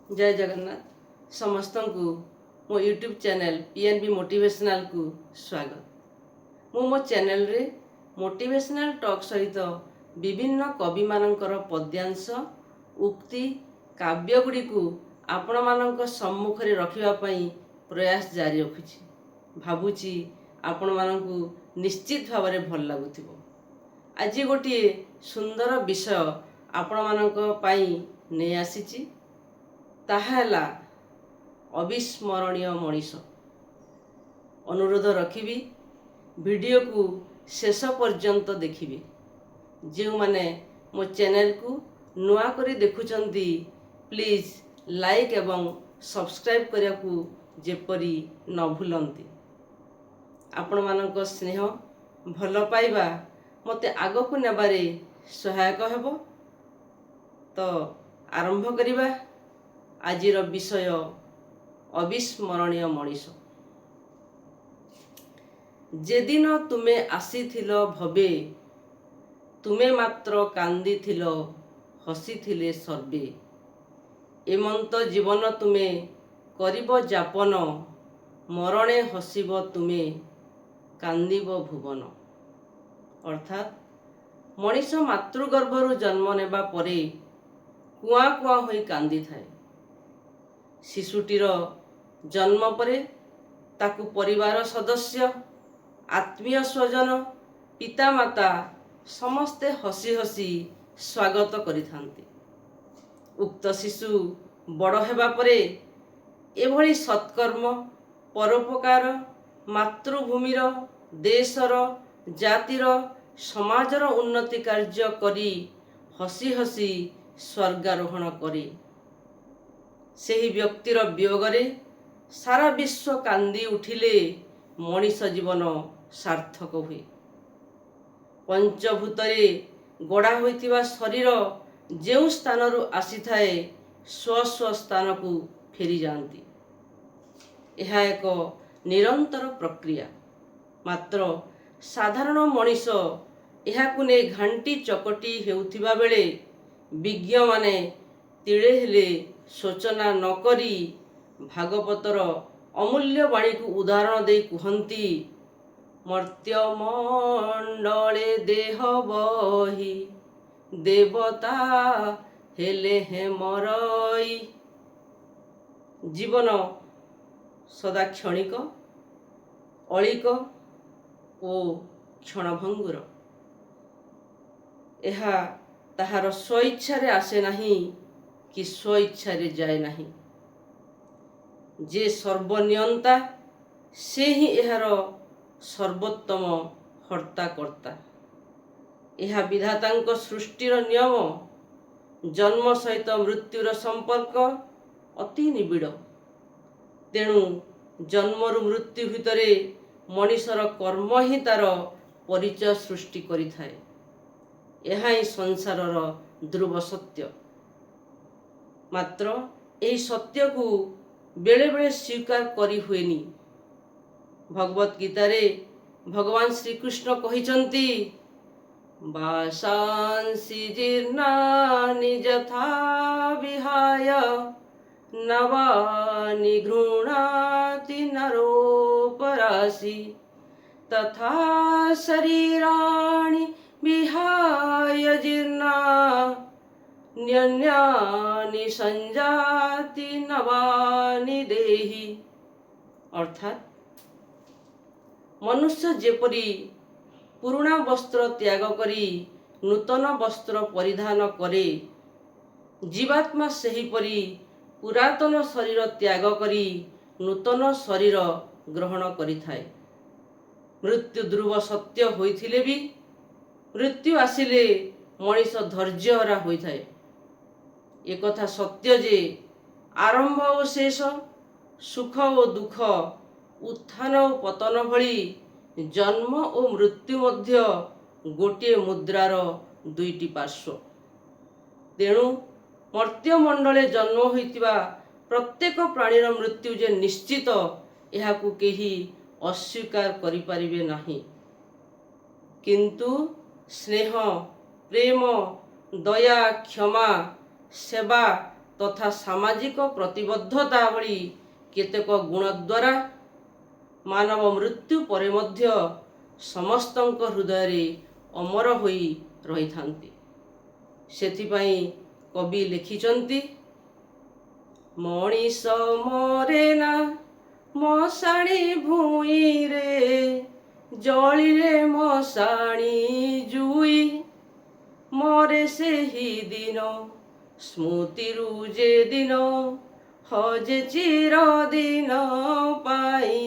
जय जगन्नाथ समस्त को मो यूट्यूब चैनल पीएनबी मोटिवेशनल को स्वागत। मो मो चैनल रे मोटिवेशनल टॉक सहित विभिन्न कवि मानकर पद्यांश उक्ति काव्य गुड़ी को आपण मानक सम्मुख रे रखिबा पई प्रयास जारी रखुछि। भाबुछि आपण मानकु निश्चित भाव में भल लागुथिबो। आज गोटे सुंदर विषय आपण मानक पई नै आसीछि, ताहा अविस्मरणीय मनीष। अनुरोध रखिबी वीडियो को शेष पर्यंत देखिबे। जो माने मो चैनल को नुआ करी देखुचंती प्लीज लाइक एवं सब्सक्राइब करिया को जेपरी न भूलंती। आपण मानक स्नेह भल पाइबा मते आग को नेबारे सहायक हेबो। तो आरंभ करिबा। आजिर विषय अविस्मरणीय मनीष। जेदिन तुमे आसीथिलो भवे, तुमे मात्र कांदिथिलो हसीथिले सर्वे। एमंत जीवन तुमे करिब जापन, मरणे हसीब तुमे कांदिब भुवन। अर्थात मनीष मातृगर्भरु जन्म नेबा परे कुआ कुआ होई कांदी थाए। शिशुटीर जन्म परे ताकु परिवार सदस्य, आत्मीय स्वजन, पितामाता समस्ते हसी हसी स्वागत करिथांती। उक्त शिशु बड़ हेबा परे एभली सत्कर्म, परोपकार, मातृभूमिर, देशर, जातिर, समाजर उन्नति कार्य करी हसी हसी स्वर्गारोहण करे। सेही व्यक्तिर वियोगरे सारा विश्व कांदी उठिले मनीष जीवन सार्थक हुए। पंचभूतरे गड़ा होइतिबा शरीर जेउ स्थानरु आसीथाए स्व स्व स्थान को फेरी जाती। यह एक निरंतर प्रक्रिया। मात्र साधारण मनीष एहाकु ने घांटी चकटी हेउथिबा बेले विज्ञ माने तिळे हेले सोचना न करी भागवतर अमूल्य बाणी को उदाहरण दे कुहंती, मर्त्य मंडले देह बही देवता हेले हे मरई। जीवन सदा क्षणिक, अलिक ओ क्षणभंगुर। एहा ताहार स्वइच्छारे आसे नहीं कि स्वइच्छारे जाए नहीं। जे सर्वनियंता से ही एहार सर्वोत्तम हर्ता कर्ता। एहा विधातांक सृष्टिर नियम। जन्म सहित मृत्युर संपर्क अति निबिड़। तेणु जन्मरु मृत्यु भितरे मनीषर कर्म ही तार परिचय सृष्टि करिथाए। एहा ही संसारर ध्रुव सत्य। मात्र एही सत्य को बेले बेले स्वीकार करी हुएनी। भगवत गीतारे भगवान श्री कृष्ण कहिचंती, वासांसि जीर्णानि यथा विहाय नवानि गृह्णाति नरोपरासि तथा शरीराणि विहाय जीर्णा न्यन्यानि संजाति नवानि देहि। अर्थात मनुष्य जेपरी पुराना वस्त्र त्याग करी नूतन वस्त्र परिधान करे, जीवात्मा सेहीपरी पुरातन शरीर त्याग करी नूतन शरीर ग्रहण करिथाए। मृत्यु ध्रुव सत्य होइथिले भी मृत्यु आसिले मनीष धैर्यहरा होइथाए। एक कथा सत्य जे आरंभ और शेष, सुख और दुख, उत्थान और पतन भली जन्म और मृत्यु मध्य गोटे मुद्रार दुईटी पार्श्व। तेणु मर्त्य मंडले जन्म होइतिबा प्रत्येक प्राणीर मृत्यु जे निश्चित, एहाकु केही अस्वीकार करि परिबे नाही। किंतु स्नेह, प्रेम, दया, क्षमा, सेवा ତଥା ସାମାଜିକ ପ୍ରତିବଦ୍ଧତା ଭଳି କେତେକ ଗୁଣ ଦ୍ୱାରା ମାନବ ମୃତ୍ୟୁ ପରେ ମଧ୍ୟ ସମସ୍ତଙ୍କ ହୃଦୟରେ ଅମର ହୋଇ ରହିଥାନ୍ତି। ସେଥିପାଇଁ କବି ଲେଖିଛନ୍ତି, ମଣିଷ ମରେ ନା ମଶାଣି ଭୂଇଁରେ, ଜଳିଲେ ମଶାଣି ଜୁଇ, ମରେ ସେହି ଦିନ ସ୍ମୃତିରୁ ଯେ ଦିନ, ହଜେ ଚିରଦିନ ପାଇଁ।